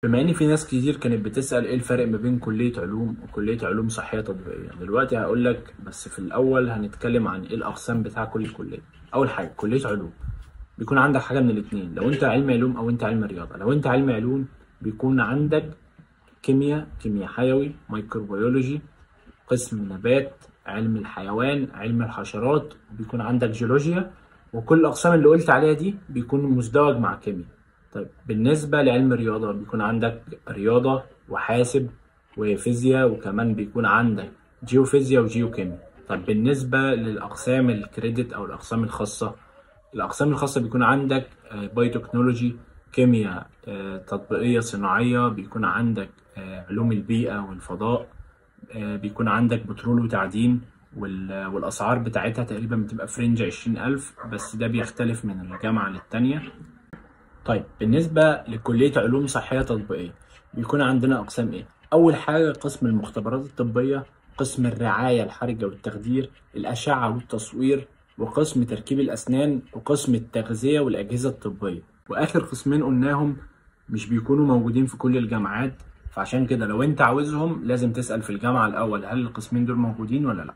بما ان في ناس كتير كانت بتسأل ايه الفرق ما بين كلية علوم وكلية علوم صحية تطبيقية. دلوقتي هقول لك، بس في الاول هنتكلم عن ايه الاقسام بتاع كل كلية. اول حاجة كلية علوم بيكون عندك حاجة من الاتنين، لو انت علم علوم او انت علم رياضة. لو انت علم علوم بيكون عندك كيمياء حيوي، ميكروبيولوجي، قسم نبات، علم الحيوان، علم الحشرات، بيكون عندك جيولوجيا. وكل الأقسام اللي قلت عليها دي بيكون مزدوج مع كيمياء. طيب بالنسبة لعلم الرياضة بيكون عندك رياضة وحاسب وفيزياء، وكمان بيكون عندك جيوفيزياء وجيوكيمياء. طب بالنسبة للأقسام الكريدت أو الأقسام الخاصة، الأقسام الخاصة بيكون عندك بايوتكنولوجي، كيمياء تطبيقية صناعية، بيكون عندك علوم البيئة والفضاء، بيكون عندك بترول وتعدين. والأسعار بتاعتها تقريبا بتبقى في رينج 20,000، بس ده بيختلف من الجامعة للتانية. طيب بالنسبة لكلية علوم صحية تطبيقية بيكون عندنا أقسام إيه؟ أول حاجة قسم المختبرات الطبية، قسم الرعاية الحرجة والتخدير، الأشعة والتصوير، وقسم تركيب الأسنان، وقسم التغذية والأجهزة الطبية. وآخر قسمين قلناهم مش بيكونوا موجودين في كل الجامعات، فعشان كده لو أنت عاوزهم لازم تسأل في الجامعة الأول هل القسمين دول موجودين ولا لأ.